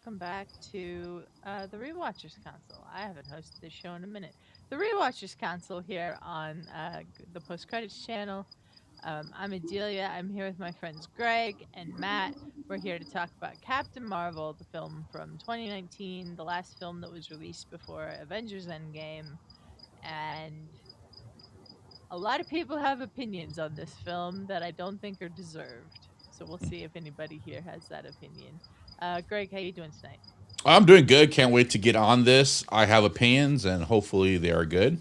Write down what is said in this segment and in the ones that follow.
welcome back to the Rewatchers Council. I haven't hosted this show in a minute. The Rewatchers Council here on the Post Credits channel. I'm Adelia. I'm here with my friends Greg and Matt. We're here to talk about Captain Marvel, the film from 2019, the last film that was released before Avengers Endgame. And a lot of people have opinions on this film that I don't think are deserved. So we'll see if anybody here has that opinion. Greg, how you doing tonight? I'm doing good. Can't wait to get on this. I have opinions, and hopefully they are good.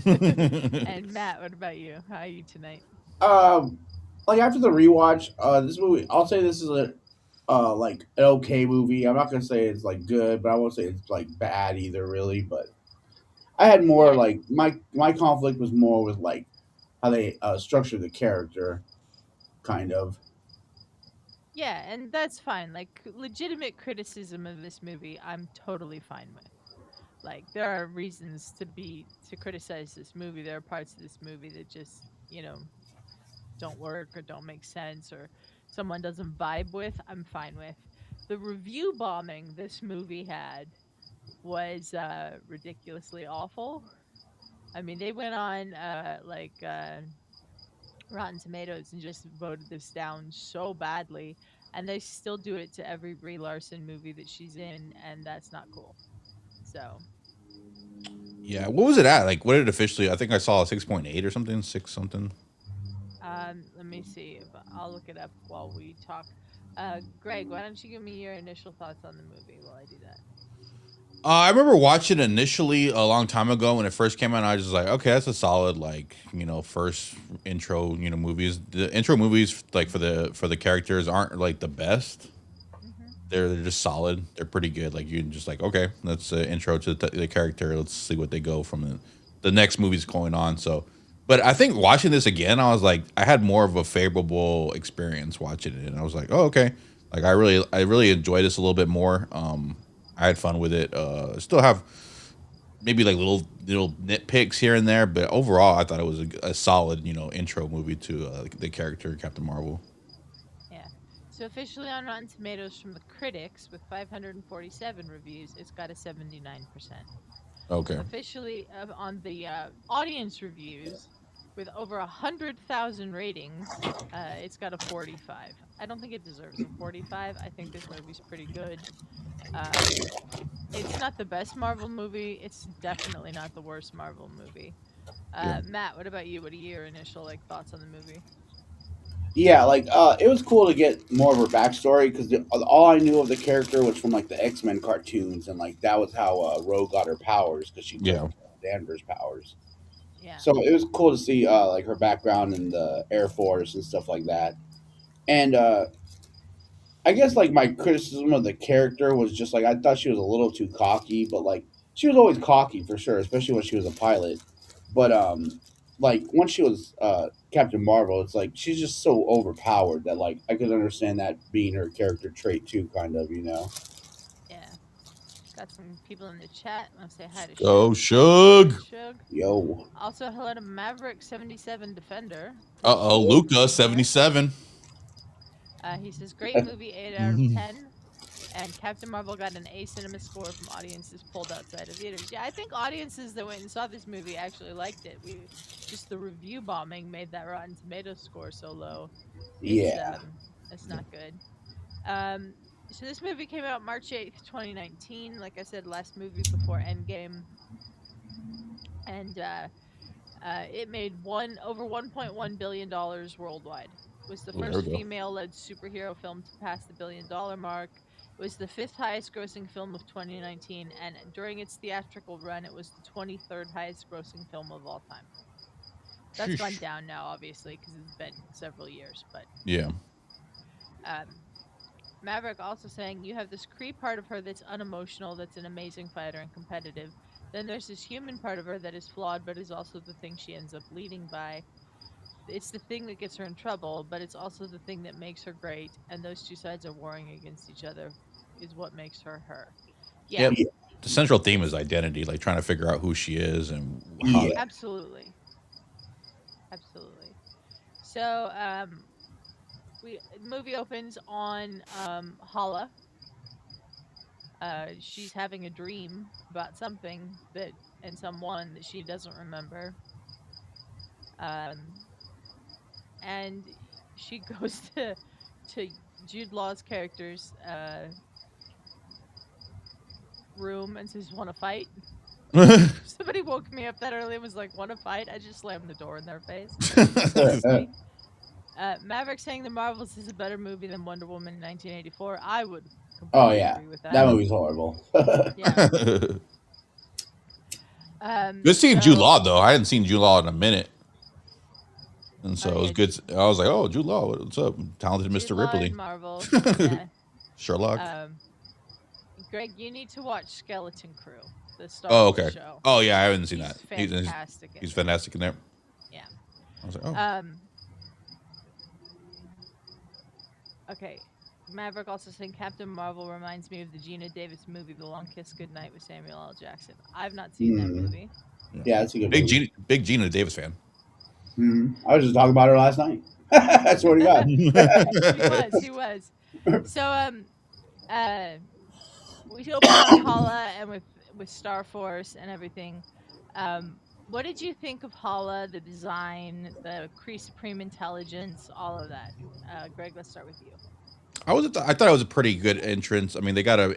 And Matt, what about you? How are you tonight? Um, like after the rewatch, this movie, I'll say this is a like an okay movie. I'm not gonna say it's like good, but I won't say it's like bad either, really. But I had more Yeah, like my conflict was more with like how they structured the character, kind of. yeah, and that's fine. Like legitimate criticism of this movie, I'm totally fine with. Like there are reasons to criticize this movie. There are parts of this movie that just don't work or don't make sense or someone doesn't vibe with. I'm fine with. The review bombing this movie had was ridiculously awful. I mean, they went on Rotten Tomatoes and just voted this down so badly, and they still do it to every Brie Larson movie that she's in, and that's not cool. So, Yeah, what was it at? Like, what did it officially? I think I saw a 6.8 or something, six something. let me see if I'll look it up while we talk. Greg, why don't you give me your initial thoughts on the movie while I do that? I remember watching it initially a long time ago when it first came out. I was just like, okay, that's a solid first intro movies. The intro movies like for the characters aren't like the best. Hmm. They're just solid. They're pretty good. Like you just like okay, that's an intro to the character. Let's see what they go from the next movie's going on. So, but I think watching this again, I was like, I had more of a favorable experience watching it, and I was like, oh okay, like I really enjoyed this a little bit more. I had fun with it. Still have maybe like little nitpicks here and there, but overall, I thought it was a solid intro movie to the character Captain Marvel. Yeah. So officially on Rotten Tomatoes from the critics with 547 reviews, it's got a 79%. Okay. Officially on the audience reviews with over 100,000 ratings, it's got a 45. I don't think it deserves a 45. I think this movie's pretty good. Um, it's not the best Marvel movie. It's definitely not the worst Marvel movie. Yeah. Matt, what about you? What are your initial thoughts on the movie? Yeah, like it was cool to get more of her backstory because all I knew of the character was from like the X-Men cartoons, and like that was how Rogue got her powers because she took Yeah. Carol Danvers' powers. Yeah. So it was cool to see like her background in the Air Force and stuff like that. And I guess like my criticism of the character was just like I thought she was a little too cocky, but like she was always cocky for sure, especially when she was a pilot. But like once she was Captain Marvel, it's like she's just so overpowered that like I could understand that being her character trait too, kind of, you know. Yeah. Got some people in the chat. Want to say hi to Go Shug. Hello, Shug. Shug. Yo, Also, hello to Maverick77 Defender. Uh Appreciate oh, you yo, Luca being here. 77. He says, great movie, 8 out of 10. And Captain Marvel got an A cinema score from audiences pulled outside of theaters. Yeah, I think audiences that went and saw this movie actually liked it. We just the review bombing made that Rotten Tomatoes score so low. It's yeah, it's not good. Um, so this movie came out March 8th, 2019. Like I said, last movie before Endgame, and it made one over $1.1 billion worldwide. It was the Oh, there we first go. female-led superhero film to pass the billion-dollar mark. It was the fifth highest-grossing film of 2019, and during its theatrical run, it was the 23rd highest-grossing film of all time. That's gone Sheesh. down now, obviously, because it's been several years. But Yeah. um, Maverick also saying you have this Kree part of her that's unemotional, that's an amazing fighter and competitive. Then there's this human part of her that is flawed, but is also the thing she ends up leading by. It's the thing that gets her in trouble, but it's also the thing that makes her great. And those two sides are warring against each other, is what makes her her. Yeah, Yep. yeah, The central theme is identity, like trying to figure out who she is and how. yeah. absolutely, absolutely. So, we movie opens on Hala, She's having a dream about something that and someone that she doesn't remember. Um, and she goes to Jude Law's character's room and says, "Want to fight?" Somebody woke me up that early and was like, "Want to fight?" I just slammed the door in their face. Honestly. Maverick saying The Marvels is a better movie than Wonder Woman in 1984. I would Oh completely yeah, agree with that that. movie's horrible. Yeah. Good seeing Jude So Law though. I hadn't seen Jude Law in a minute, and oh so it was yeah, good. I was like, "Oh, Jude Law, what's up? Talented Jude Mr. Law Ripley, in Marvel. Yeah. Sherlock." Um, Greg, you need to watch Skeleton Crew, the Star Oh, Wars okay. show. Oh, yeah, I haven't seen He's that. fantastic in He's it. fantastic in there. Yeah. I was like, oh, Um. Okay. Maverick also saying Captain Marvel reminds me of the Gina Davis movie, The Long Kiss Goodnight with Samuel L. Jackson. I've not seen that Hmm. movie. yeah. Yeah, it's a good movie. Big Gina Davis fan. I was just talking about her last night. I swear to God. He was. So uh we open on Hala and with Star Force and everything. What did you think of Hala, the design, the Kree Supreme Intelligence, all of that? Greg, let's start with you. I thought it was a pretty good entrance. I mean, they gotta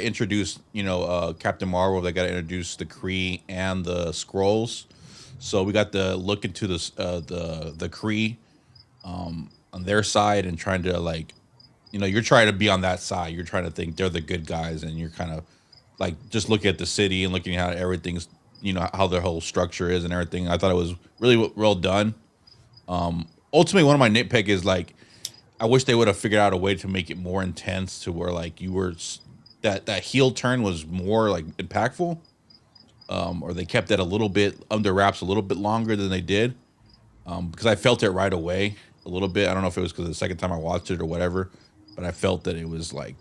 introduce Captain Marvel. They gotta introduce the Kree and the Skrulls. So we got to look into the Kree on their side and trying to like, you're trying to be on that side. You're trying to think they're the good guys, and you're kind of like just looking at the city and looking at how everything's, how their whole structure is and everything. I thought it was really well done. Ultimately, one of my nitpick is like, I wish they would have figured out a way to make it more intense to where like that heel turn was more like impactful, or they kept it a little bit under wraps a little bit longer than they did, because I felt it right away a little bit. I don't know if it was because the second time I watched it or whatever, but I felt that it was like,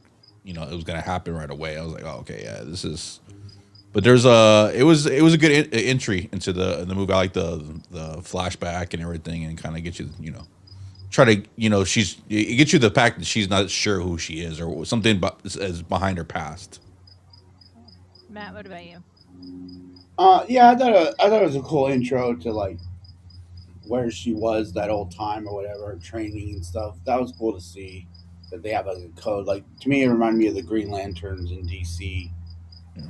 it was gonna happen right away. I was like, oh, okay, yeah, this is. But it was a good entry into the movie. I like the flashback and everything, and kind of get you, try to, it gets you the fact that she's not sure who she is or something is behind her past. Matt, what about you? Yeah, I thought it was a cool intro to like where she was that old time or whatever, training and stuff. That was cool to see that they have like a code. Like to me, it reminded me of the Green Lanterns in DC. You know.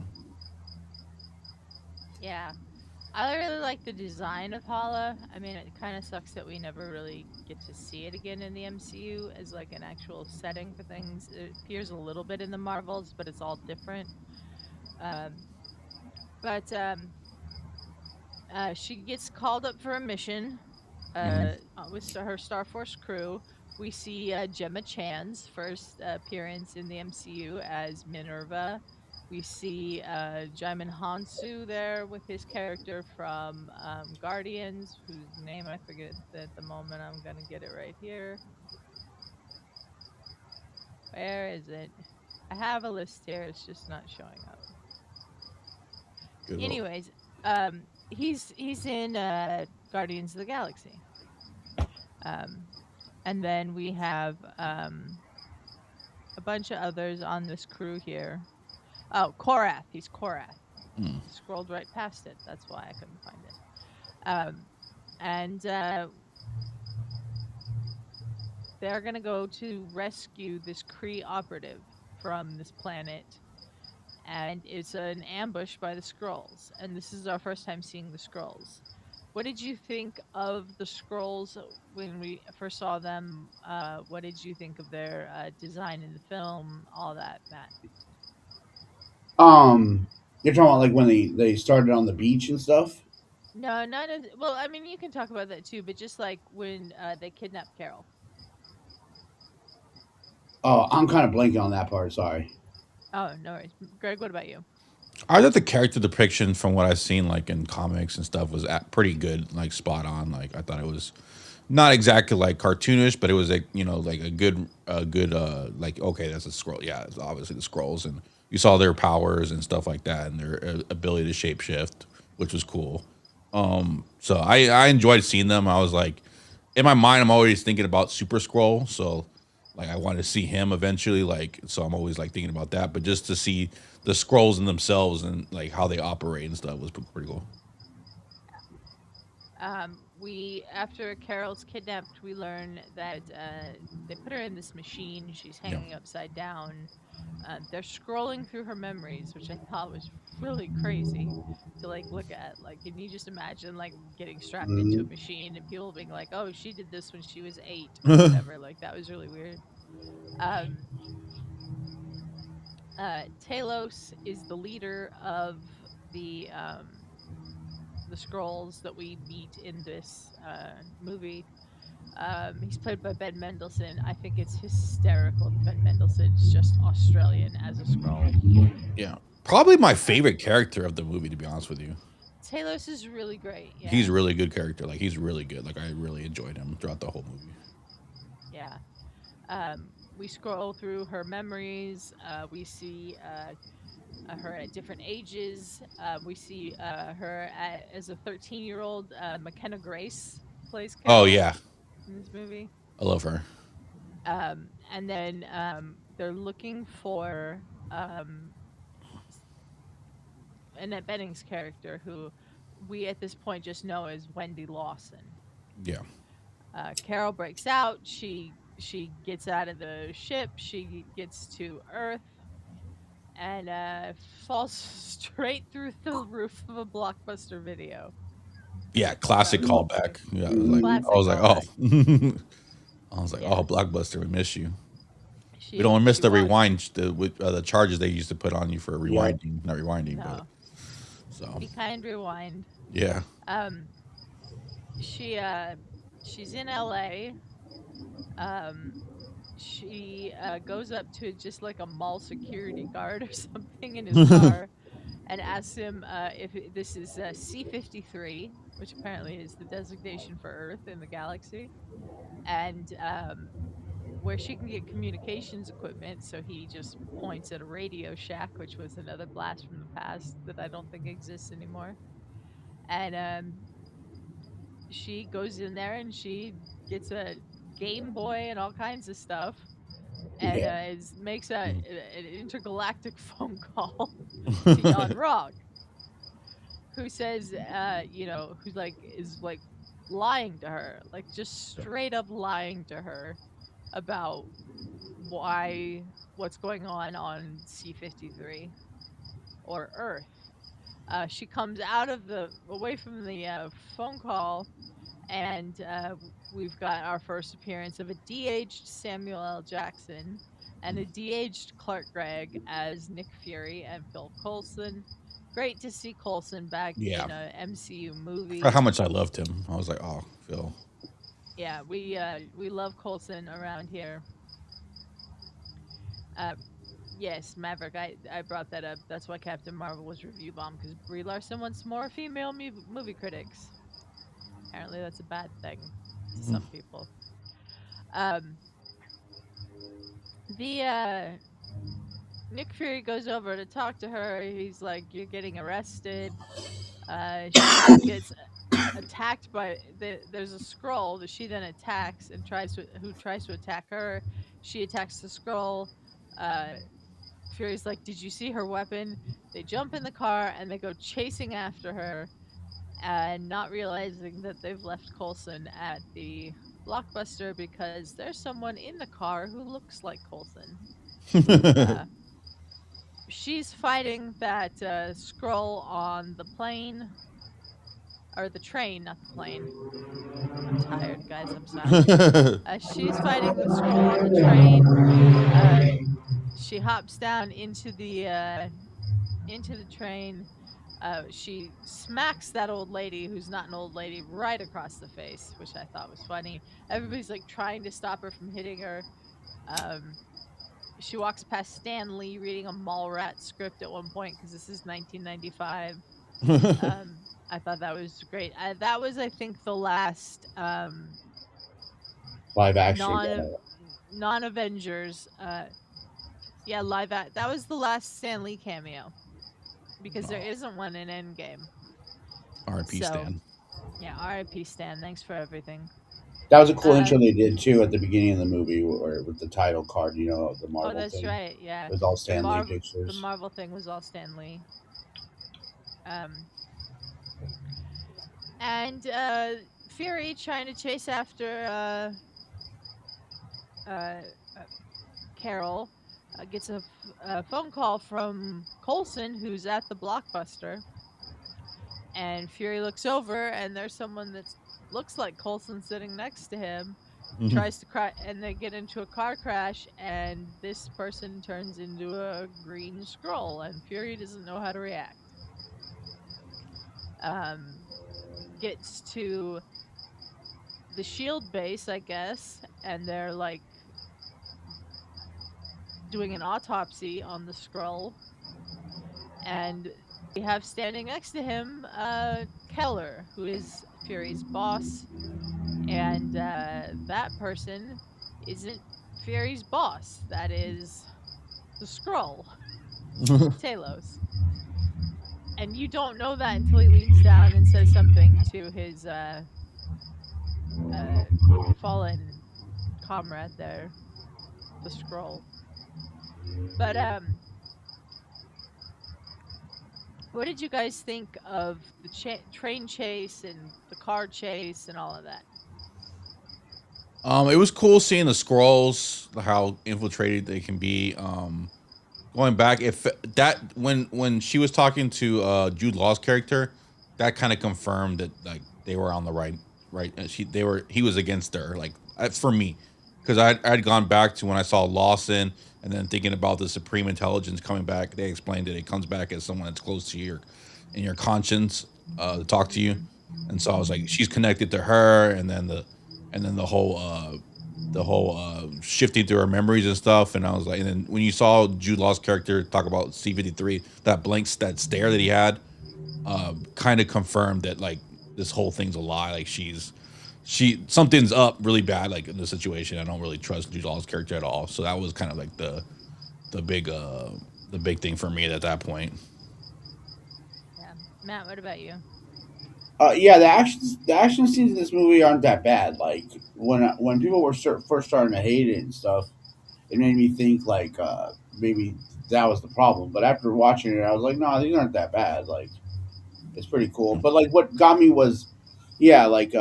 Yeah. I really like the design of Hala. I mean, it kind of sucks that we never really get to see it again in the MCU as like an actual setting for things. It appears a little bit in the Marvels, but it's all different. Um, but she gets called up for a mission Mhm. with her Star Force crew. We see Gemma Chan's first appearance in the MCU as Minerva. We see Jaimin Hansu there with his character from Guardians, whose name I forget at the moment. I'm going to get it right here. Where is it? I have a list here. It's just not showing up. Good old. Anyways, he's in Guardians of the Galaxy. Um, and then we have a bunch of others on this crew here. Oh, Korath. He's Korath. Mm. Scrolled right past it. That's why I couldn't find it. And they're gonna go to rescue this Kree operative from this planet, and it's an ambush by the Skrulls. And this is our first time seeing the Skrulls. What did you think of the Skrulls when we first saw them? What did you think of their design in the film? All that, Matt. You're talking about like when they started on the beach and stuff. No, not as well. I mean, you can talk about that too, but just like when they kidnapped Carol. Oh, I'm kind of blanking on that part. Sorry. Oh, no worries. Greg, what about you? I thought the character depiction from what I've seen like in comics and stuff was pretty good, like spot on. Like I thought it was not exactly like cartoonish, but it was like like a good like okay, that's a scroll. Yeah, it's obviously the scrolls, and you saw their powers and stuff like that, and their ability to shapeshift, which was cool. So I enjoyed seeing them. I was like, in my mind, I'm always thinking about Super Scroll. So Like I want to see him eventually. Like so, I'm always like thinking about that. But just to see the Skrulls in themselves and like how they operate and stuff was pretty cool. We after Carol's kidnapped, we learn that they put her in this machine. She's Yeah. hanging upside down. They're scrolling through her memories, which I thought was really crazy to like look at. Like, can you just imagine like getting strapped into a Mhm. machine and people being like, "Oh, she did this when she was 8 or whatever." Like that was really weird. Um, Talos is the leader of the Skrulls that we meet in this movie. He's played by Ben Mendelsohn. I think it's hysterical that Ben Mendelsohn's just Australian as a Skrull. Yeah. Probably my Uh, favorite character of the movie, to be honest with you. Talos is really great. He's Yeah, a really good character. Like he's really good. Like I really enjoyed him throughout the whole movie. yeah. We scroll through her memories. We see her at different ages. We see as a 13-year-old. McKenna Grace plays Oh Carol yeah, in this movie. I love her. And then they're looking for um, Annette Bening's character, who we at this point just know as Wendy Lawson. Yeah. Carol breaks out. She gets out of the ship. She gets to Earth and falls straight through the roof of a Blockbuster video. Yeah, classic So callback. Yeah, I classic was like, oh, callback. I was like, oh, Yeah, Blockbuster, we miss you. We she don't miss she the walked. rewind, the charges they used to put on you for Yep. rewinding, not rewinding, but No, so be kind. Rewind. yeah, Um, she she's in LA. Um, she goes up to just like a mall security guard or something in his car and asks him this is C-53, which apparently is the designation for Earth in the galaxy, and where she can get communications equipment. So he just points at a Radio Shack, which was another blast from the past that I don't think exists anymore. And she goes in there and she gets a Game Boy and all kinds of stuff, and Yeah. makes an intergalactic phone call to Jan Rog, who says, who's like is like lying to her, like just straight up lying to her about what's going on C-53 or Earth. She comes out of the away from the phone call, and we've got our first appearance of a de-aged Samuel L. Jackson and a de-aged Clark Gregg as Nick Fury and Phil Coulson. Great to see Coulson back yeah. in a MCU For movie. how much I loved him, I was like, oh, Phil. Yeah, we love Coulson around here. Uh, yes, Maverick. I brought that up. That's why Captain Marvel was review bomb, because Brie Larson wants more female movie critics. Apparently, that's a bad thing to some people. Um, the Nick Fury goes over to talk to her. He's like, "You're getting arrested." She gets attacked by there's a Skrull that she then attacks and tries to attack her. She attacks the Skrull. Uh, Fury's like, "Did you see her weapon?" They jump in the car and they go chasing after her, and not realizing that they've left Coulson at the Blockbuster because there's someone in the car who looks like Coulson. Uh, she's fighting that Skrull on the plane, or the train, not the plane. I'm tired, guys. I'm sorry. She's fighting the Skrull on the train. Uh, she hops down into the train. She smacks that old lady, who's not an old lady, right across the face, which I thought was funny. Everybody's like trying to stop her from hitting her. Um, she walks past Stan Lee reading a Mallrat script at one point because this is 1995. I thought that was great. That was, I think, the last Live action. non non Avengers. Yeah, that was the last Stan Lee cameo because there isn't one in Endgame. R.I.P. So Stan. yeah, R.I.P. Stan. Thanks for everything. That was a cool Uh, intro they did too at the beginning of the movie, or with the title card. You know, the oh, Marvel that's thing. right. Yeah, It was all the Stan Lee Marvel the pictures. Marvel thing was all Stan Lee. Um, and Fury trying to chase after uh, uh, Carol gets a phone call from Coulson, who's at the Blockbuster, and Fury looks over, and there's someone that looks like Coulson sitting next to him. Tries to cry, and they get into a car crash, and this person turns into a green Skrull, and Fury doesn't know how to react. Um, Gets to the Shield base, I guess, and they're like doing an autopsy on the Skrull, and we have standing next to him Keller, who is Fury's boss, and that person isn't Fury's boss. That is the Skrull, Talos. And you don't know that until he leans down and says something to his uh, fallen comrade there, the Skrull. But what did you guys think of the train chase and the car chase and all of that? It was cool seeing the scrolls, how infiltrated they can be. Going back, if that when she was talking to Jude Law's character, that kind of confirmed that like they were on the right. He was against her, like for me, because I'd gone back to when I saw Lawson, and then thinking about the Supreme Intelligence coming back. They explained that it comes back as someone that's close to your in your conscience to talk to you, Hmm. and so I was like, she's connected to her, and then the whole shifting through her memories and stuff. And I was like, and then when you saw Jude Law's character talk about C-53, that stare that he had, kind of confirmed that like this whole thing's a lie. Like something's up really bad, like in the situation. I don't really trust Jude Law's character at all. So that was kind of like the big the big thing for me at that point. Yeah, Matt, what about you? Yeah, the action scenes in this movie aren't that bad. Like when people were first starting to hate it and stuff, it made me think like maybe that was the problem. But after watching it, I was like, no, these aren't that bad. Like it's pretty cool. But like what got me was, yeah, like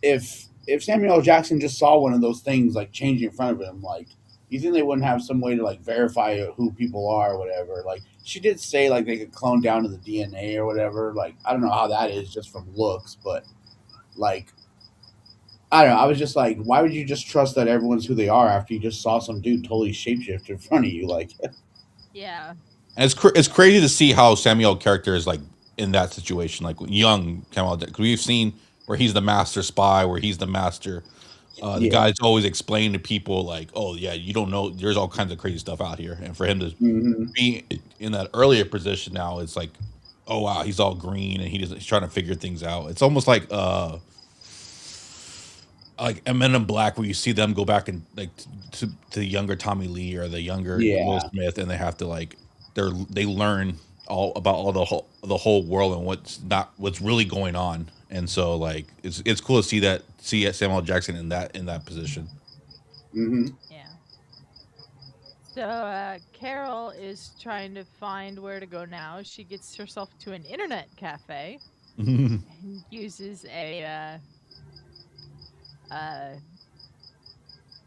if Samuel L. Jackson just saw one of those things like changing in front of him, like you think they wouldn't have some way to like verify who people are or whatever? Like she did say like they could clone down to the DNA or whatever. Like I don't know how that is just from looks, but like I don't know. I was just like, why would you just trust that everyone's who they are after you just saw some dude totally shapeshift in front of you? Like, Yeah, And it's crazy to see how Samuel character is like in that situation, like young Samuel. Because we've seen where he's the master spy, where he's the master. The yeah, guy's always explained to people like, "Oh yeah, you don't know. There's all kinds of crazy stuff out here." And for him to hmm be in that earlier position now, it's like, "Oh wow, he's all green and he's trying to figure things out." It's almost like Men in Black, where you see them go back and like to the younger Tommy Lee or the younger Will yeah. Smith, and they have to like they learn all about all the whole world and what's really going on. And so like it's cool to see Samuel L. Jackson in that position. hmm yeah. So Carol is trying to find where to go now. She gets herself to an internet cafe and uses a uh,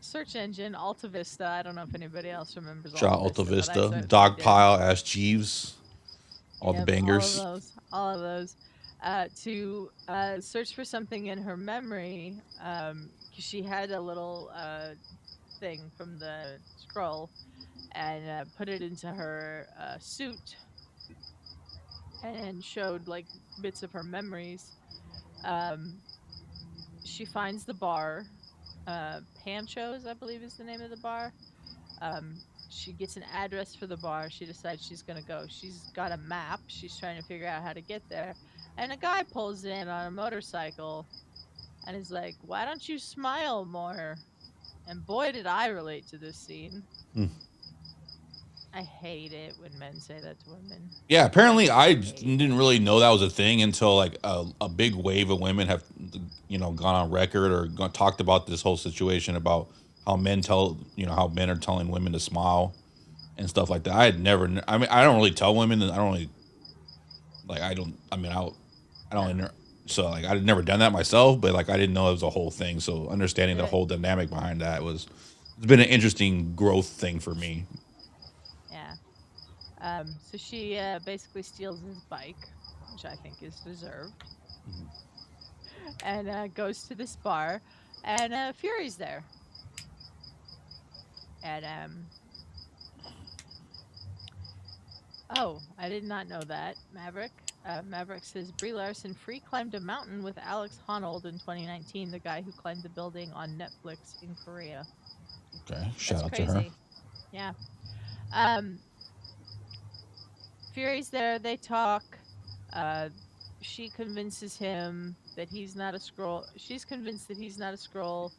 search engine, Alta Vista. I don't know if anybody else remembers Shot Alta Alta Vista, but I Vista, certainly did. Dogpile, Ash Jeeves, all the Yep, all of bangers. those, all of those. To search for something in her memory, 'cause she had a little thing from the scroll and put it into her suit and showed like bits of her memories. Um, she finds the bar, Pancho's, I believe is the name of the bar. She gets an address for the bar. She decides she's gonna go. She's got a map. She's trying to figure out how to get there. And a guy pulls in on a motorcycle and is like, "Why don't you smile more?" And boy, did I relate to this scene. I hate it when men say that to women. Yeah, I apparently I hate didn't it. really know that was a thing until like a big wave of women have gone on record or talked about this whole situation about how how men are telling women to smile and stuff like that. I had never. I mean, I don't really tell women. I don't really like. I don't. I mean, I don't. No. So like, I'd never done that myself, but like, I didn't know it was a whole thing. So understanding the Yeah. whole dynamic behind that it's been an interesting growth thing for me. Yeah. So she basically steals his bike, which I think is deserved, and goes to this bar, and Fury's there, and oh, I did not know that. Maverick says Brie Larson free climbed a mountain with Alex Honnold in 2019, the guy who climbed the building on Netflix in Korea. Okay, That's shout out to her. crazy. Yeah. Um, Fury's there. They talk. Uh, she convinces him that he's not a Skrull. She's convinced that he's not a Skrull.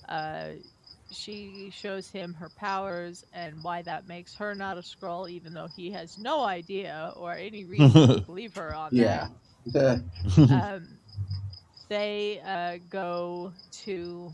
Uh, she shows him her powers and why that makes her not a Skrull, even though he has no idea or any reason to believe her on that. Yeah. well, Um, they go to.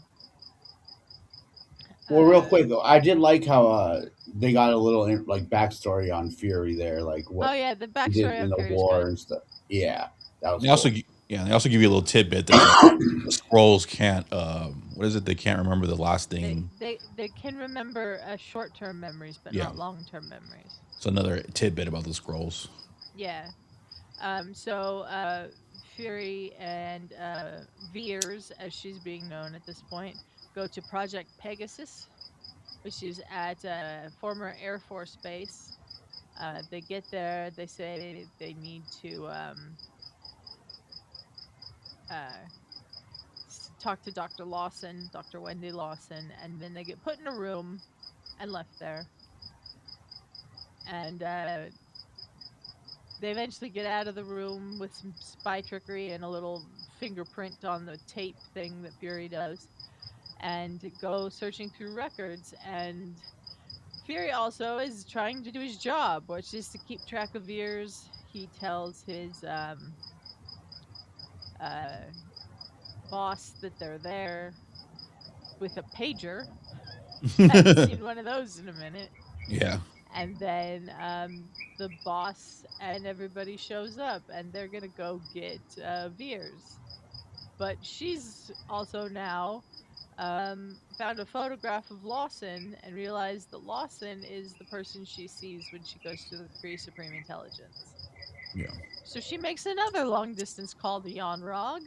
real Uh, quick though, I did like how they got a little like backstory on Fury there, like oh what yeah, the he did backstory in on the Fury is war good. and stuff. Yeah, that was They also, cool. yeah, they also give you a little tidbit that the scrolls can't. What is it? They can't remember the last They thing. they they can remember short-term memories, but Yeah, not long-term memories. it's another tidbit about the scrolls. Yeah. So Fury and Veers, as she's being known at this point, go to Project Pegasus, which is at a former Air Force base. They get there. They say they need to uh, talk to Dr. Lawson, Dr. Wendy Lawson, and then they get put in a room and left there. And they eventually get out of the room with some spy trickery and a little fingerprint on the tape thing that Fury does, and go searching through records. And Fury also is trying to do his job, which is to keep track of Veers. He tells his uh, boss that they're there with a pager. Hadn't seen one of those in a minute. Yeah. And then the boss and everybody shows up, and they're gonna go get Veers. But she's also now found a photograph of Lawson and realized that Lawson is the person she sees when she goes to the Kree Supreme Intelligence. Yeah. So she makes another long distance call to Rog,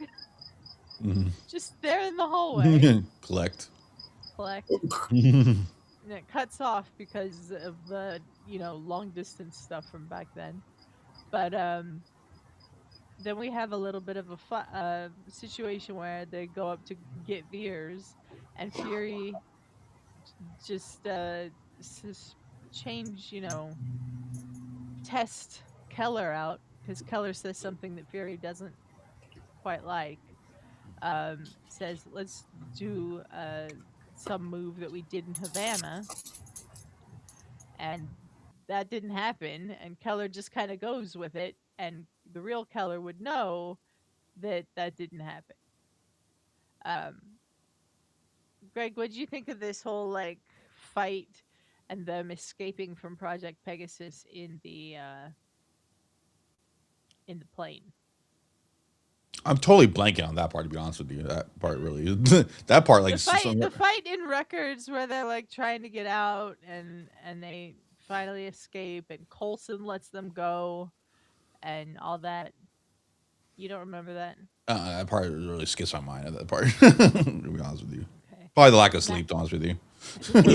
Mhm. just there in the hallway. Collect. Collect. And it cuts off because of the, long distance stuff from back then. But then we have a little bit of a situation where they go up to get Veers, and Fury just change, test Keller out because Keller says something that Fury doesn't quite like. Says, let's do some move that we did in Havana, and that didn't happen. And Keller just kind of goes with it, and the real Keller would know that that didn't happen. Um, Greg, what did you think of this whole fight and them escaping from Project Pegasus in the plane? I'm totally blanking on that part. To be honest with you, that part really, that part like The fight in records where they're trying to get out, and they finally escape, and Coulson lets them go and all that. You don't remember that? that part really skips my mind. At that part, to be honest with you, Okay. probably the lack of Matt, sleep. To be honest with you,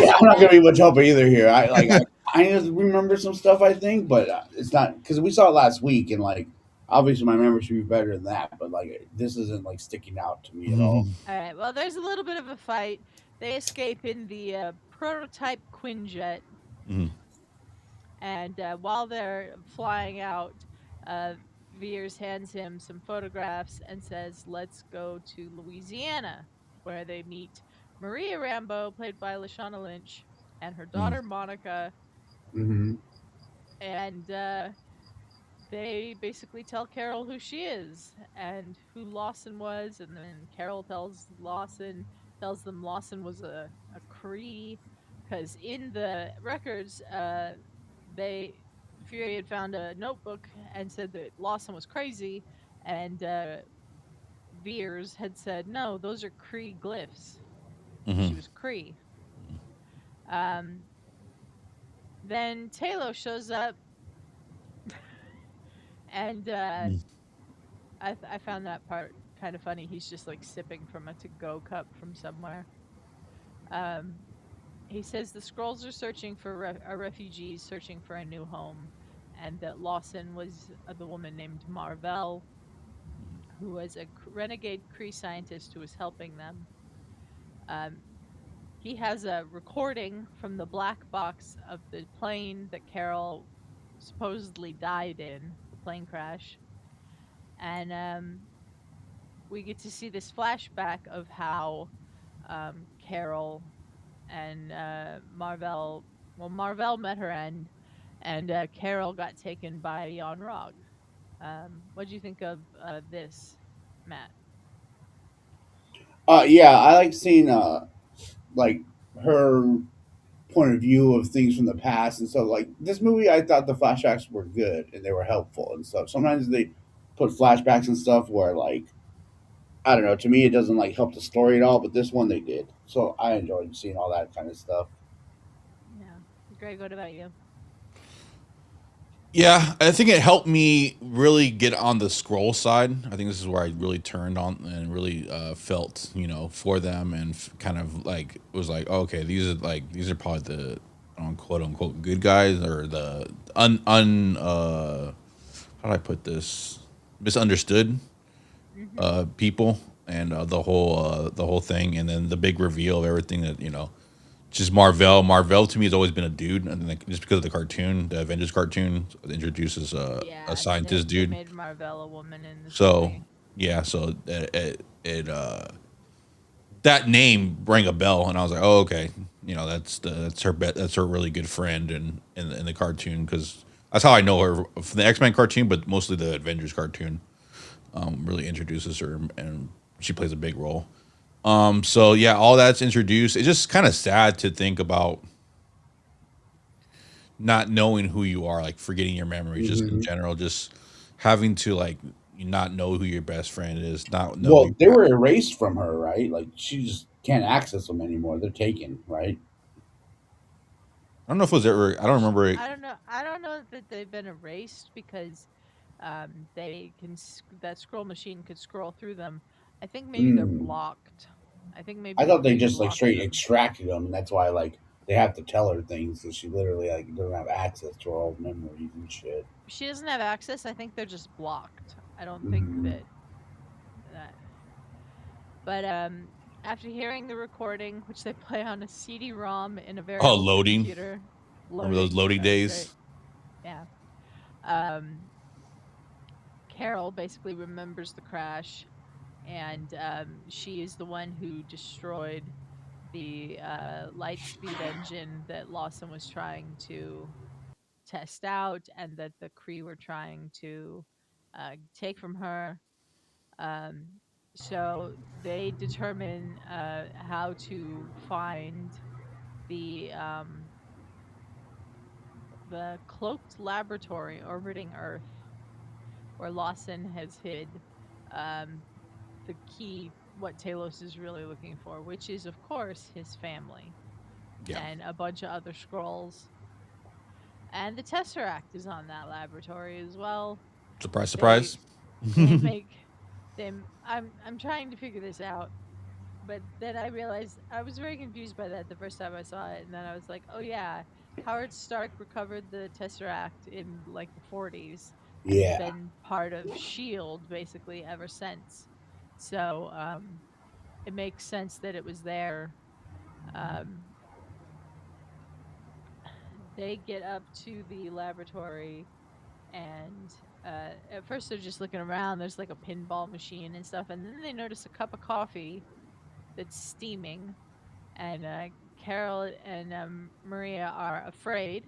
Yeah, I'm not gonna be much help either here. I remember some stuff I think, but it's not because we saw it last week, and like obviously my memory should be better than that, but like this isn't like sticking out to me at all. all right. Well, there's a little bit of a fight. They escape in the prototype Quinjet, Mhm. and while they're flying out, uh, Veers hands him some photographs and says, "Let's go to Louisiana," where they meet Maria Rambeau, played by Lashana Lynch, and her Mhm. daughter Monica, Mm-hmm. and they basically tell Carol who she is and who Lawson was, and then Carol tells them Lawson was a Kree, because in the records, they Fury had found a notebook and said that Lawson was crazy, and Veers had said no, those are Kree glyphs. She Hmm. was Kree. Um, then Talos shows up, and I found that part kind of funny. He's just like sipping from a to-go cup from somewhere. Um, he says the Skrulls are searching for are refugees searching for a new home, and that Lawson was the woman named Mar-Vell, who was a renegade Kree scientist who was helping them. Um, he has a recording from the black box of the plane that Carol supposedly died in, the plane crash, and we get to see this flashback of how Carol and Mar-Vell, well, Mar-Vell met her end, and Carol got taken by Jan Rog. What do you think of this, Matt? Yeah, I like seeing like her point of view of things from the past and stuff. Like this movie, I thought the flashbacks were good and they were helpful and stuff. Sometimes they put flashbacks and stuff where like I don't know. To me, it doesn't like help the story at all. But this one they did, so I enjoyed seeing all that kind of stuff. Yeah, Greg, what about you? Yeah, I think it helped me really get on the scroll side. I think this is where I really turned on and really felt, for them and kind of like was like, oh, okay, these are probably the quote unquote good guys or the how do I put this, misunderstood Mm-hmm. people and the whole thing, and then the big reveal of everything that just Mar-Vell. Mar-Vell to me has always been a dude, and then just because of the cartoon, the Avengers cartoon, it introduces a Yeah, scientist they dude. made Mar-Vell a woman in this So movie. yeah, so that name rang a bell, and I was like, oh, okay, that's her really good friend in the cartoon, because that's how I know her from the X-Men cartoon, but mostly the Avengers cartoon really introduces her, and she plays a big role. So yeah, all that's introduced. It's just kind of sad to think about not knowing who you are, like forgetting your memories, just in Hmm. general, just having to like not know who your best friend is, not know who. Well, they were erased from her, right? Like she just can't access them anymore. They're taken, right? I don't know if it was ever. I don't remember it. I don't know. I don't know that they've been erased because that scroll machine could scroll through them. I think maybe they're Mm. blocked. I think maybe I the thought they Kree just like blocked straight them. extracted them, and that's why like they have to tell her things because she literally like doesn't have access to her old memories and shit. She doesn't have access. I think they're just blocked. I don't think Hmm. that. But after hearing the recording, which they play on a CD-ROM in a very Oh, old loading. computer, Remember those loading. loading That was great. days? Yeah. Um, Carol basically remembers the crash, and she is the one who destroyed the light speed engine that Lawson was trying to test out, and that the Kree were trying to take from her. Um, so they determine how to find the um, the cloaked laboratory orbiting Earth, where Lawson has hid um, the key. What Talos is really looking for, which is, of course, his family Yeah. and a bunch of other scrolls. And the Tesseract is on that laboratory as well. Surprise, They surprise. they make them. I'm trying to figure this out, but then I realized I was very confused by that the first time I saw it, and then I was like, oh yeah, Howard Stark recovered the Tesseract in like the 40s, and it's Yeah. been part of Shield basically ever since. So it makes sense that it was there. Um, they get up to the laboratory, and at first they're just looking around. There's like a pinball machine and stuff, and then they notice a cup of coffee that's steaming, and Carol and Maria are afraid,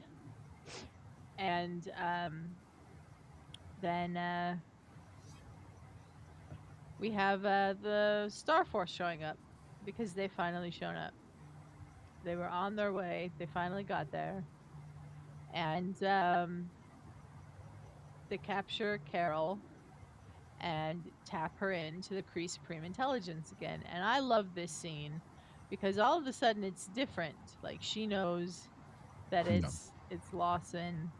and then we have the Star Force showing up because they finally shown up. They were on their way. They finally got there, and they capture Carol and tap her into the Kree Supreme Intelligence again. And I love this scene because all of a sudden it's different. Like she knows that Yeah. it's Lawson,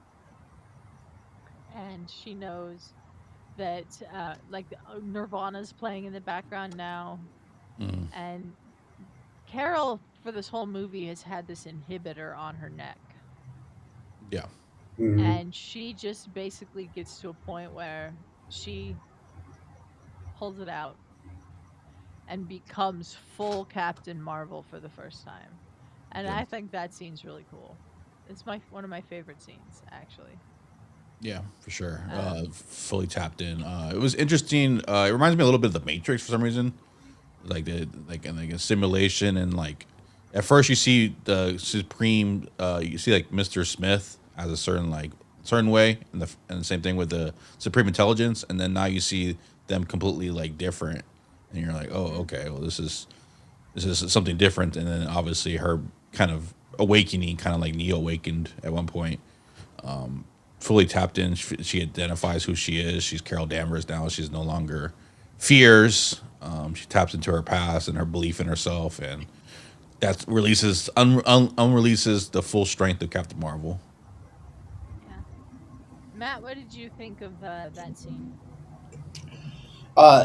and she knows that like Nirvana's playing in the background now, Mm. and Carol for this whole movie has had this inhibitor on her neck. Yeah. Mhm. And she just basically gets to a point where she pulls it out and becomes full Captain Marvel for the first time. And Yeah. I think that scene's really cool. It's my one of my favorite scenes, actually. Yeah, for sure. Um, Fully tapped in. It was interesting. It reminds me a little bit of the Matrix for some reason, like the like a simulation and like at first you see the Supreme. You see like Mr. Smith as a certain way, and the same thing with the Supreme Intelligence, and then now you see them completely like different, and you're like, oh, mhm. okay, well this is something different, and then obviously her kind of awakening, kind of like Neo awakened at one point, fully tapped in. She identifies who she is. She's Carol Danvers now. She's no longer fears. She taps into her past and her belief in herself, and that unreleases the full strength of Captain Marvel. Yeah. Matt, what did you think of that scene?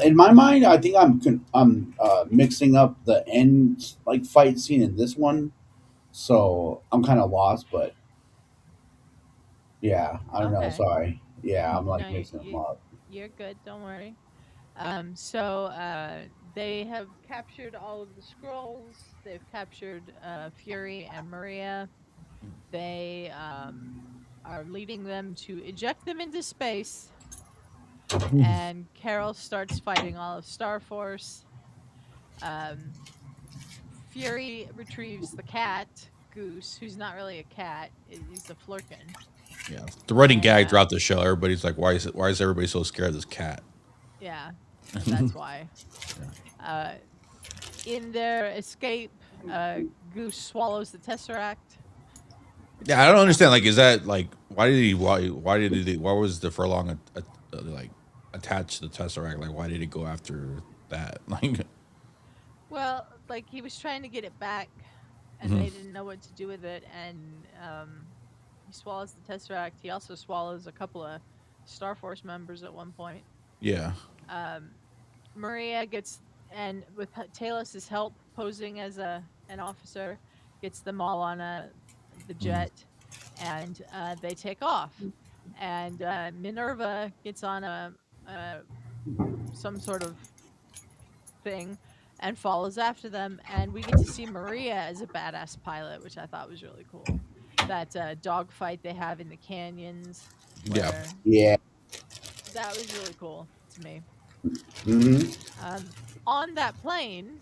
In my mind, I think I'm mixing up the end like fight scene in this one, so I'm kind of lost. But yeah, I don't know. Okay. Sorry. Yeah, I'm No, like mixing them up. you're good. Don't worry. So they have captured all of the Skrulls. They've captured Fury and Maria. They are leading them to eject them into space, and Carol starts fighting all of Star Force. Um, Fury retrieves the cat, Goose, who's not really a cat, he's a Flerken. Yeah, the running And gag throughout the show. Everybody's like, why is everybody so scared of this cat? yeah, that's why. Uh, in their escape, Goose swallows the Tesseract. Yeah, I don't understand. Like, is that like why was the Furlong like attached to the Tesseract? Like, why did he go after that? Like, Well, like he was trying to get it back, and mhm. they didn't know what to do with it, and he swallows the Tesseract. He also swallows a couple of Star Force members at one point. Yeah, Um, Maria gets, and with Talos's help, posing as an officer, gets them all on the mhm. jet, and they take off. And Minerva gets on a some sort of thing and follows after them, and we get to see Maria as a badass pilot, which I thought was really cool. That dogfight they have in the canyons, yeah, where Yeah. that was really cool to me. Hmm. On that plane,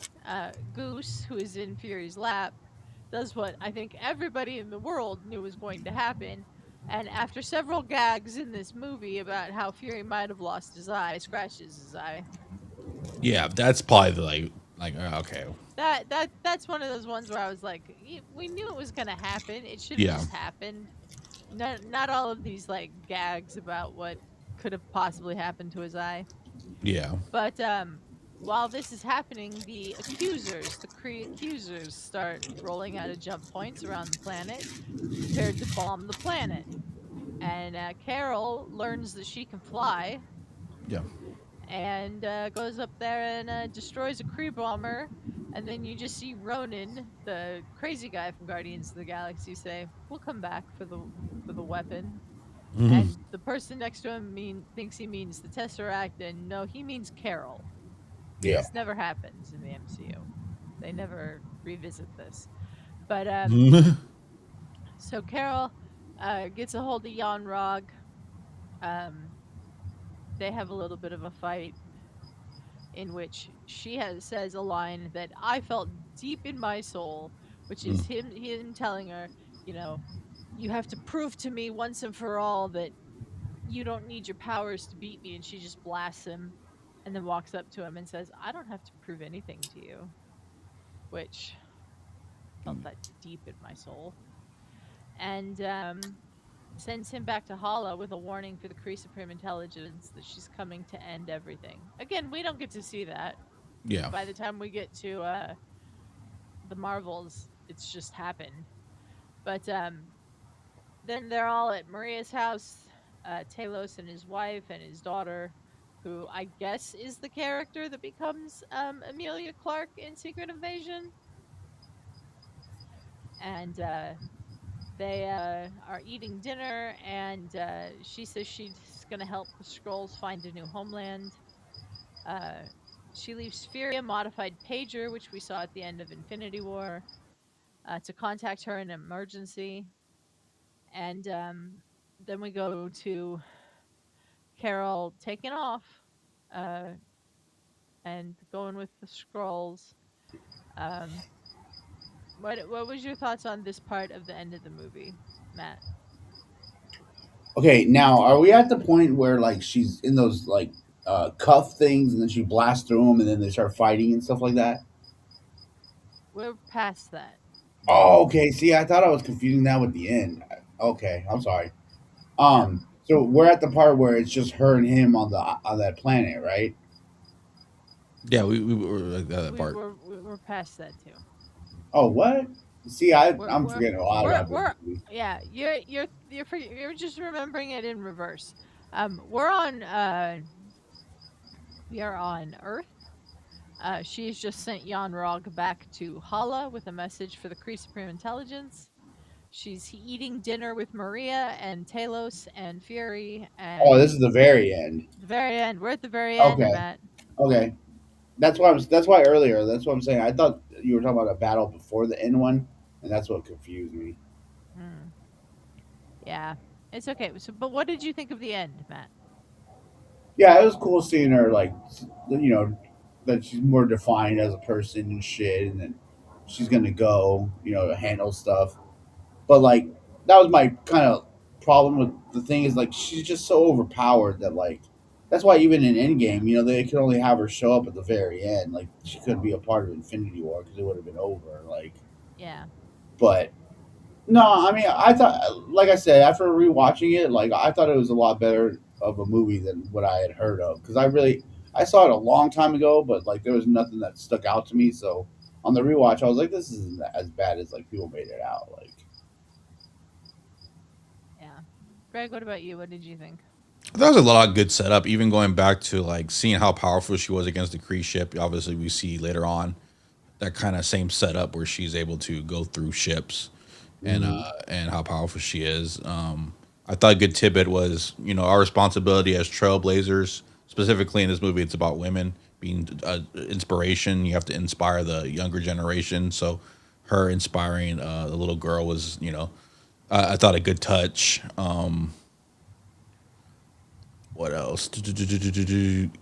Goose, who is in Fury's lap, does what I think everybody in the world knew was going to happen. And after several gags in this movie about how Fury might have lost his eye, scratches his eye. yeah. That's probably the okay, That's one of those ones where I was like, we knew it was gonna happen. It should have yeah, just happened. Not all of these like gags about what could have possibly happened to his eye. yeah, But while this is happening, the accusers, the Kree accusers, start rolling out of jump points around the planet, prepared to bomb the planet. And Carol learns that she can fly yeah. and goes up there and destroys a Kree bomber. And then you just see Ronan, the crazy guy from Guardians of the Galaxy, say, "We'll come back for the weapon." Mhm. And the person next to him thinks he means the Tesseract, and no, he means Carol. Yeah. Yeah. This never happens in the MCU. They never revisit this. But so Carol gets a hold of Jan Rog. Um, they have a little bit of a fight in which says a line that I felt deep in my soul, which is Mm. him telling her, you know, you have to prove to me once and for all that "You don't need your powers to beat me," and she just blasts him, and then walks up to him and says, "I don't have to prove anything to you," which felt that deep in my soul, and sends him back to Hala with a warning for the Kree Supreme Intelligence that she's coming to end everything. Again, we don't get to see that. Yeah. By the time we get to the Marvels, it's just happened. But then they're all at Maria's house. Talos and his wife and his daughter, who I guess is the character that becomes Amelia Clark in Secret Invasion, and they are eating dinner, and she says she's going to help the Skrulls find a new homeland. Uh, she leaves Fury a modified pager, which we saw at the end of Infinity War, to contact her in an emergency. And then we go to Carol taking off uh, and going with the Skrulls. Um, what was your thoughts on this part of the end of the movie, Matt? Okay, now are we at the point where like she's in those like cuff things and then she blasts through them and then they start fighting and stuff like that? We're past that. Oh, okay. See, I thought I was confusing that with the end. Okay, I'm sorry. No, So we're at the part where it's just her and him on that planet, right? Yeah, we were like that we part. were we're past that too. Oh, what? See, We're I'm we're forgetting a lot we're about this we're movie. yeah. You're just remembering it in reverse. We're on we are on Earth. She's just sent Jan Rog back to Hala with a message for the Kree Supreme Intelligence. She's eating dinner with Maria and Talos and Fury Oh, and this is the very end. the very end. We're at the very end, Okay, Matt. okay. That's why earlier. That's what I'm saying. I thought you were talking about a battle before the end one, and that's what confused me. Hmm. Yeah, it's okay. So, but what did you think of the end, Matt? Yeah, it was cool seeing her like, you know, that she's more defined as a person and shit, and then she's gonna go, handle stuff. But like, that was my kind of problem with the thing is like she's just so overpowered that like, that's why even in Endgame, they could only have her show up at the very end. Like she couldn't be a part of Infinity War because it would have been over. Like, Yeah, but no, I mean, I thought, like I said, after rewatching it, like I thought it was a lot better of a movie than what I had heard of because I saw it a long time ago, but like there was nothing that stuck out to me. So on the rewatch, I was like, this isn't as bad as like people made it out. Like, yeah. Greg, what about you? What did you think? That was a lot of good setup. Even going back to like seeing how powerful she was against the Kree ship. Obviously, we see later on that kind of same setup where she's able to go through ships mhm. and how powerful she is. I thought a good tidbit was our responsibility as trailblazers. Specifically in this movie, it's about women being inspiration. You have to inspire the younger generation. So her inspiring the little girl was I thought a good touch. What else? It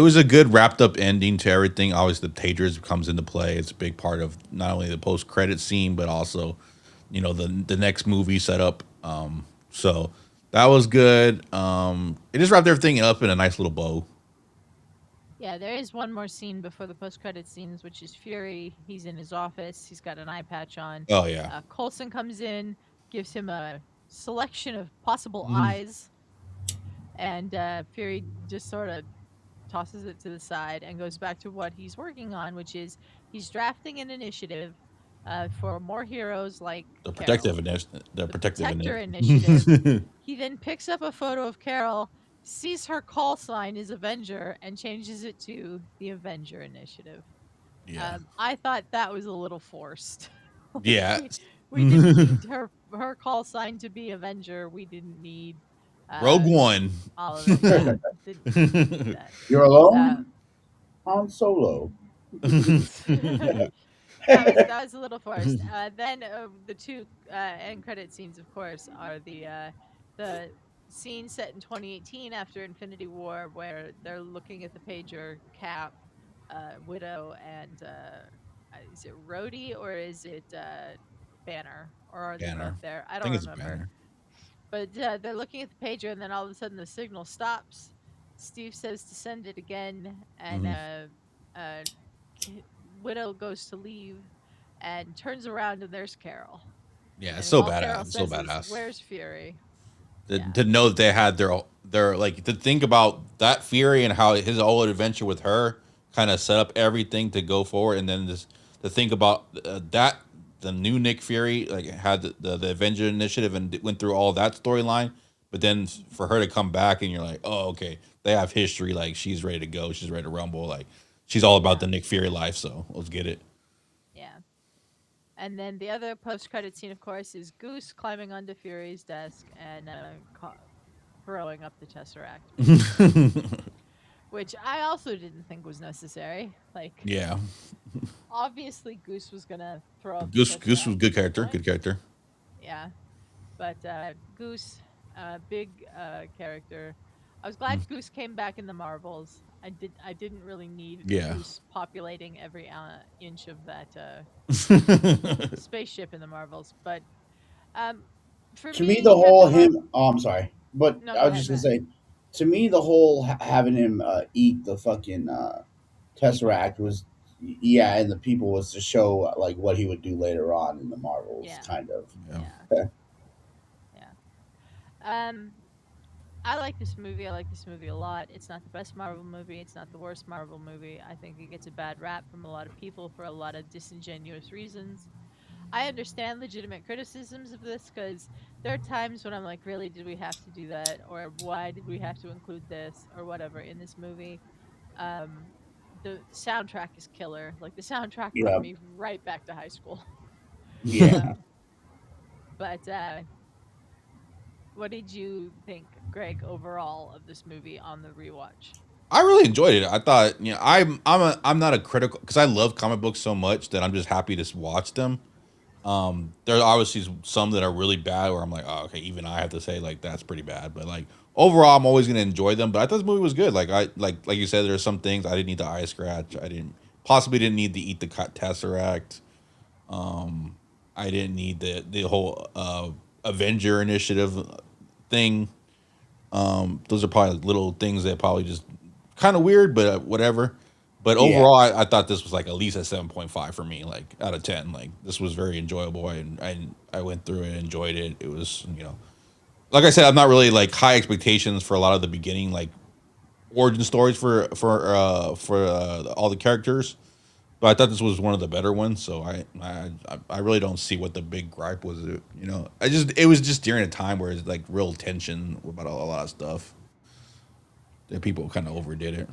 was a good wrapped up ending to everything. Obviously, the Pagers comes into play. It's a big part of not only the post credit scene, but also the next movie setup. So that was good. It just wrapped everything up in a nice little bow. Yeah, there is one more scene before the post-credit scenes, which is Fury. He's in his office. He's got an eye patch on. Oh yeah. Coulson comes in, gives him a selection of possible Mhm. eyes, and Fury just sort of tosses it to the side and goes back to what he's working on, which is he's drafting an initiative for more heroes like The Carol, the the protective Protector Initiative. initiative. He then picks up a photo of Carol, sees her call sign is Avenger, and changes it to the Avenger Initiative. Yeah. I thought that was a little forced. like Yeah. we didn't need her call sign to be Avenger. We didn't need Rogue uh, One. all of it. Yeah, didn't need that. You're Uh, alone on Solo. that was a little forced. Then the two end credit scenes, of course, are the scene set in 2018 after Infinity War, where they're looking at the pager Cap, Widow, and is it Rhodey or is it Banner, or are they both Banner. there? I I don't think it's remember. Banner. But they're looking at the pager, and then all of a sudden the signal stops. Steve says to send it again, and Hmm. uh, Widow goes to leave and turns around, and there's Carol. Yeah, it's And so all Carol badass. It's so says is, badass. "Where's Fury?" Yeah, To know that they had their like to think about that Fury and how his whole adventure with her kind of set up everything to go forward, and then this to think about that the new Nick Fury like had the Avenger initiative and went through all that storyline, but then for her to come back and you're like, oh okay, they have history, like she's ready to go, she's ready to rumble, like she's all about yeah, the Nick Fury life, so let's get it. yeah. And then the other post-credit scene, of course, is Goose climbing onto Fury's desk and throwing up the Tesseract, basically. Which I also didn't think was necessary. Like, Yeah, obviously, Goose was gonna throw up the Goose was Tesseract at good some character, point. good character. Yeah, but Goose, big character. I was glad Goose came back in the Marvels. I didn't really need Yeah. Goose populating every inch of that spaceship in the Marvels, but um, for To me, the me, whole Captain Marvel. him. Oh, I'm sorry, but No, I go was ahead, just go gonna ahead. say, to me, the whole having him eat the fucking People. Tesseract was, yeah, and the people was to show like what he would do later on in the Marvels, Yeah, kind of. Yeah. yeah, yeah. Um, I like this movie. I like this movie a lot. It's not the best Marvel movie. It's not the worst Marvel movie. I think it gets a bad rap from a lot of people for a lot of disingenuous reasons. I understand legitimate criticisms of this because there are times when I'm like, really, did we have to do that? Or why did we have to include this? Or whatever in this movie. Um, the soundtrack is killer. Like, the soundtrack brought Yeah, me right back to high school. yeah. Um, but what did you think, Greg, overall of this movie on the rewatch? I really enjoyed it. I thought, I'm not a critical because I love comic books so much that I'm just happy to watch them. There's obviously some that are really bad where I'm like, oh, okay, even I have to say like that's pretty bad. But like overall, I'm always gonna enjoy them. But I thought this movie was good. Like like you said, there's some things I didn't need the eye scratch. I didn't possibly didn't need to eat the tesseract. I didn't need the whole Avenger initiative thing. Those are probably little things that probably just kind of weird, but whatever. But Yeah. overall, I thought this was like at least a 7.5 for me, like out of 10. Like this was very enjoyable. I went through it, enjoyed it. It was like I said, I'm not really like high expectations for a lot of the beginning like origin stories for all the characters. But I thought this was one of the better ones, so I really don't see what the big gripe was. It was just during a time where it's like real tension about a lot of stuff that people kind of Yeah, overdid it.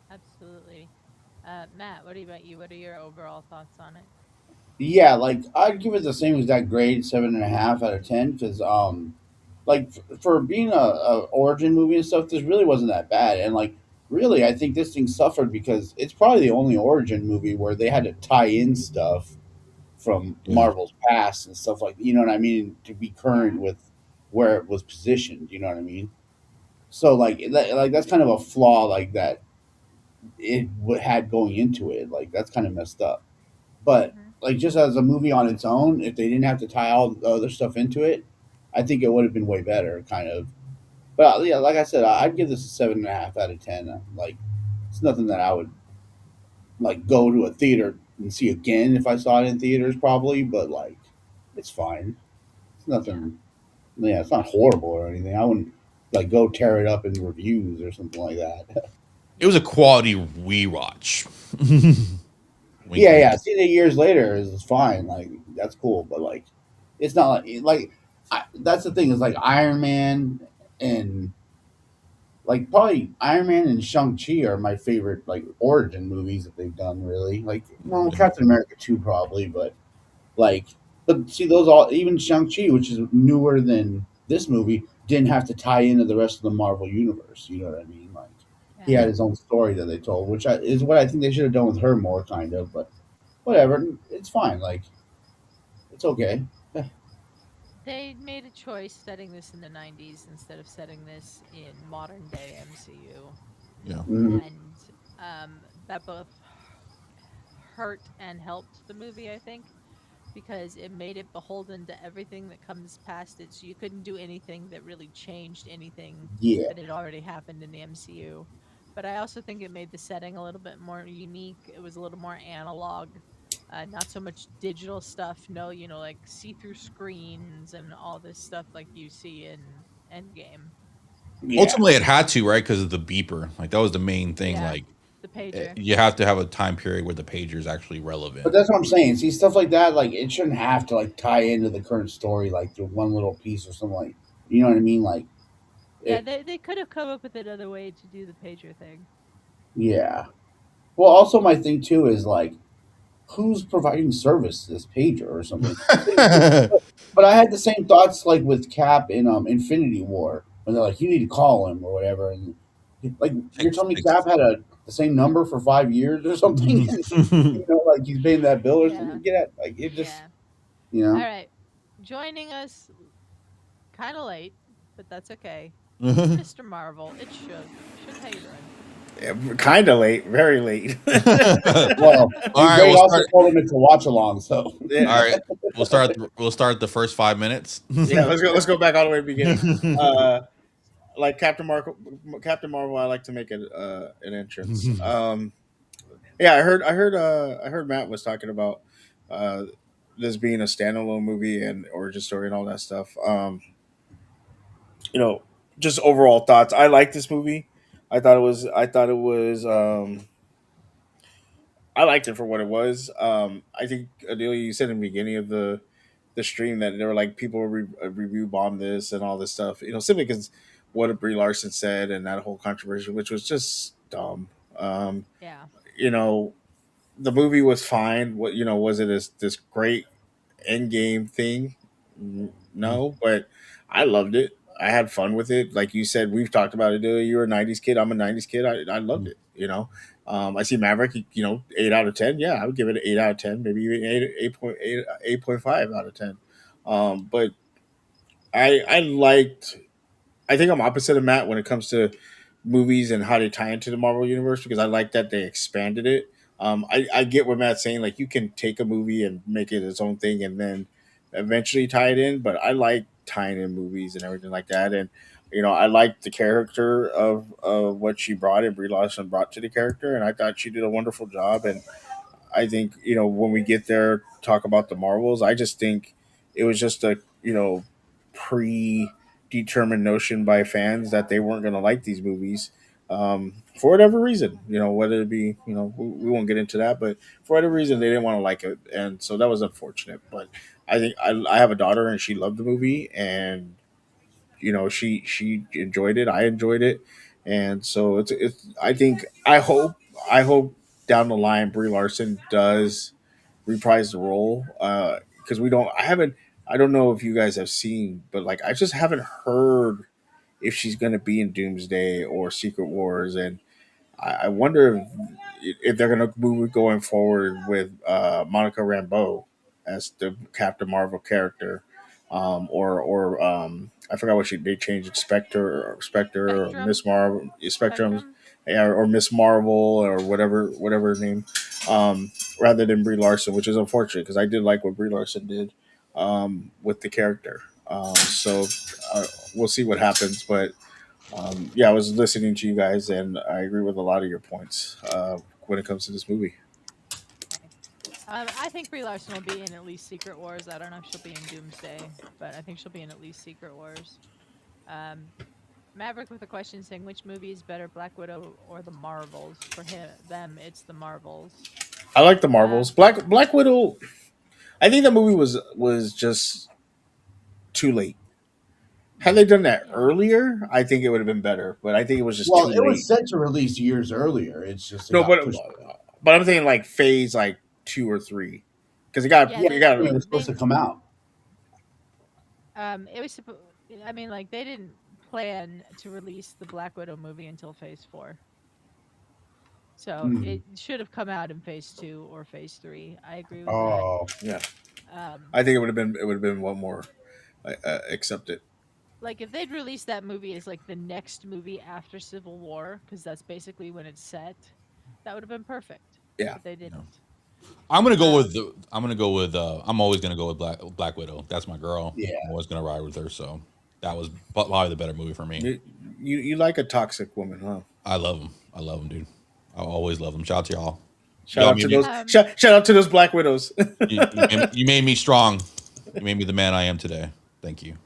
absolutely. Matt, what about you? What are your overall thoughts on it? Yeah, like I'd give it the same exact grade, 7.5 out of 10, because like for being a origin movie and stuff, this really wasn't that bad. And like really, I think this thing suffered because it's probably the only origin movie where they had to tie in stuff from Yeah, Marvel's past and stuff like, you know what I mean, to be Yeah, current with where it was positioned. You know what I mean? So like that's kind of a flaw like that had going into it. Like that's kind of messed up. But hmm like just as a movie on its own, if they didn't have to tie all the other stuff into it, I think it would have been way better, kind of. But yeah, like I said, I'd give this a 7.5 out of 10. Like it's nothing that I would like go to a theater and see again if I saw it in theaters, probably. But like, it's fine. It's yeah, nothing. Yeah, it's not horrible or anything. I wouldn't like go tear it up in reviews or something like that. it was a yeah, quality rewatch. Wink, Yeah, wink. yeah. Seeing it years later is fine. Like that's cool, but like, it's not that's the thing is like Iron Man and like probably Iron Man and Shang Chi are my favorite like origin movies that they've done. Really, like well, Yeah. Captain America too probably, but like, but see those all even Shang Chi, which is newer than this movie, didn't have to tie into the rest of the Marvel universe. You know what I mean? Like he yeah. had Yeah. his own story that they told, which is what I think they should have done with her more, kind of. But whatever, it's fine. Like it's okay. They made a choice setting this in the 90s instead of setting this in modern day MCU. Yeah. Mhm. And that both hurt and helped the movie, I think. because it made it beholden to everything that comes past it. So you couldn't do anything that really changed anything Yeah, that had already happened in the MCU. But I also think it made the setting a little bit more unique. It was a little more analog, not so much digital stuff. No, like see through screens and all this stuff like you see in Endgame. yeah. Ultimately, it had to, right? Because of the beeper. Like that was the main thing. Yeah, Like the pager. you have to have a time period where the pager is actually But relevant. that's what I'm saying. See, stuff like that, like it shouldn't have to like tie into the current story, like through one little piece or something. Like, you know what I mean? Like, Yeah, it. they could have come up with another way to do the pager thing. Yeah. Well, also my thing too is like, who's providing service to this pager or something? But I had the same thoughts like with Cap in Infinity War when they're like, you need to call him or whatever, and like you're Six, telling me Cap six. had the same number for 5 years or something, and like he's paying that bill or Yeah, something. Get at like it just yeah. you All know. right. Joining us kind of late, but that's okay. It's Mr. Marvel. It's Suge. Suge, how you doing? Kind of late, very late. Well, All and right, Greg we'll also start. told him it's a watch along, so Yeah, All right, we'll start. We'll start the first 5 minutes. yeah. Let's go. Let's go back all the way to the beginning. Like Captain Marvel. I like to make an entrance. Yeah, I heard Matt was talking about uh, this being a standalone movie and origin story and all that stuff. You know, just overall thoughts. I like this movie. I thought it was. I liked it for what it was. I think Adelia, you said in the beginning of the stream that there were like people review bomb this and all this stuff. You know, simply because what Brie Larson said and that whole controversy, which was just dumb. Um, Yeah. you know, the movie was fine. What was it this great end game thing? No, but I loved it. I had fun with it. Like you said, we've talked about it. You're a '90s kid. I'm a '90s kid. I loved it. I see Maverick. 8 out of 10. Yeah, I would give it an 8 out of 10. Maybe even 8.5 out of 10. But I liked. I think I'm opposite of Matt when it comes to movies and how they tie into the Marvel universe because I like that they expanded it. I get what Matt's saying. Like you can take a movie and make it its own thing and then eventually tie it in. But I like tying in movies and everything like that. And I like the character of what she brought and Brie Larson brought to the character, and I thought she did a wonderful job. And I think when we get there, talk about the Marvels. I just think it was just a predetermined notion by fans that they weren't going to like these movies for whatever reason. Whether it be we won't get into that, but for whatever reason they didn't want to like it, and so that was unfortunate. But I think I have a daughter and she loved the movie, and she enjoyed it. I enjoyed it, and so it's. I hope down the line Brie Larson does reprise the role because we don't. I haven't. I don't know if you guys have seen, but like I just haven't heard if she's going to be in Doomsday or Secret Wars, and I wonder if they're going to move going forward with Monica Rambeau as the Captain Marvel character, or I forgot what they changed it, Spectre or Spectrum. Miss Marvel, Spectrum, Spectrum. yeah, or Miss Marvel or whatever her name, rather than Brie Larson, which is unfortunate because I did like what Brie Larson did with the character. So we'll see what happens, but yeah, I was listening to you guys, and I agree with a lot of your points when it comes to this movie. Okay. I think Brie Larson will be in at least Secret Wars. I don't know if she'll be in Doomsday, but I think she'll be in at least Secret Wars. Um, Maverick with a question saying which movie is better, Black Widow or the Marvels? For them, it's the Marvels. I like the Uh, Marvels. Black Widow. I think the movie was just too late. Had they done that yeah. earlier, I think it would have been better. But I think it was just well, too it was late. set to release years earlier. It's just it No, got but pushed. but I'm thinking like phase like 2 or 3 because Yeah, Yeah, it they got it they was supposed they to come out. it was I mean, like they didn't plan to release the Black Widow movie until Phase 4. So Mm. it should have come out in Phase 2 or Phase 3. I agree with that. Oh, yeah. Um I think it would have been one more accepted. like if they'd released that movie as like the next movie after Civil War, because that's basically when it's set, that would have been perfect. Yeah. But they Yeah. didn't. I'm gonna go with Um, the. I'm gonna go with. I'm always gonna go with Black Widow. That's my girl. I'm Yeah. always gonna ride with her. So that was probably the better movie for me. You like a toxic woman, huh? I love him. I love him, dude. I always love him. Shout out to y'all. Shout Y'all out to made me. those um, shout out to those Black Widows. You made me strong. You made me the man I am today. Thank you.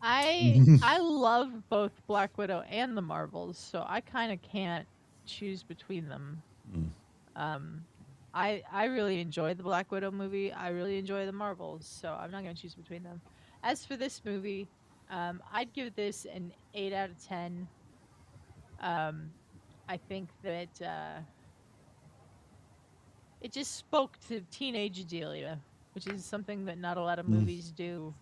I love both Black Widow and the Marvels, so I kind of can't choose between them. Mm. Um, I really enjoy the Black Widow movie. I really enjoy the Marvels, so I'm not going to choose between them. As for this movie, I'd give this an 8 out of 10. Um, I think that it just spoke to teenage Adelia, which is something that not a lot of Mm. movies do.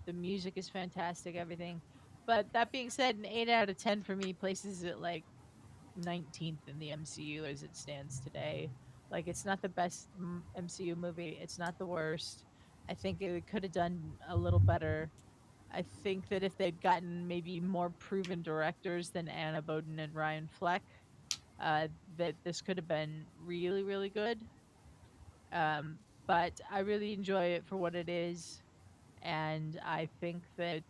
The music is fantastic, everything. But that being said, an 8 out of 10 for me places it like 19th in the MCU as it stands today. Like, it's not the best MCU movie. It's not the worst. I think it could have done a little better. I think that if they'd gotten maybe more proven directors than Anna Boden and Ryan Fleck, uh, that this could have been really, really good. Um, but I really enjoy it for what it is, and I think that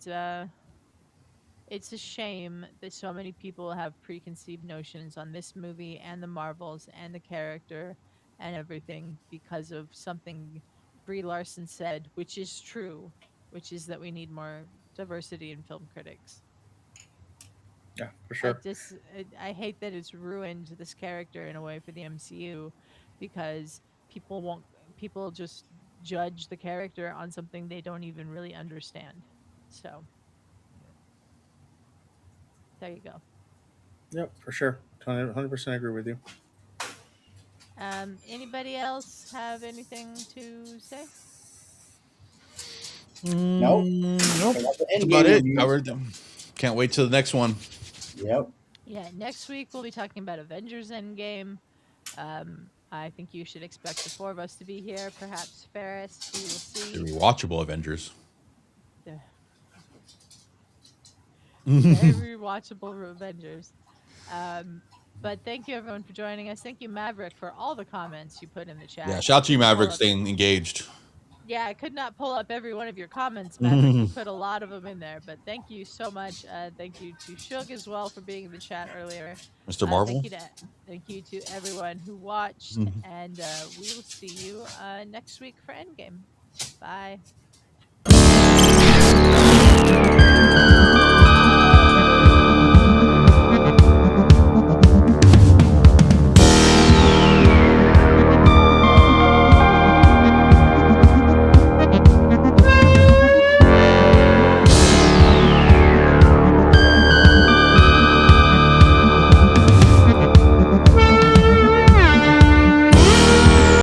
it's a shame that so many people have preconceived notions on this movie and the Marvels and the character and everything because of something Brie Larson said, which is true, which is that we need more diversity in film critics. Yeah, for sure. I hate that it's ruined this character in a way for the MCU because people won't people just judge the character on something they don't even really understand. So, there you go. Yep, for sure. 100% agree with you. Anybody else have anything to say? Nope. Nope. I got the That's end about game it. reviews. Covered them. Can't wait till the next one. Yep. Yeah, next week we'll be talking about Avengers Endgame. I think you should expect the four of us to be here. Perhaps Ferris. We will The see. rewatchable Avengers. The Yeah, very rewatchable Avengers. Um, but thank you everyone for joining us. Thank you, Maverick, for all the comments you put in the chat. shout out to you, Maverick, staying engaged. Yeah, I could not pull up every one of your comments, Maverick. You put a lot of them in there, but thank you so much. Thank you to Shug as well for being in the chat earlier. Mr. Thank Marvel. you to everyone who watched, and we will see you next week for Endgame. Bye.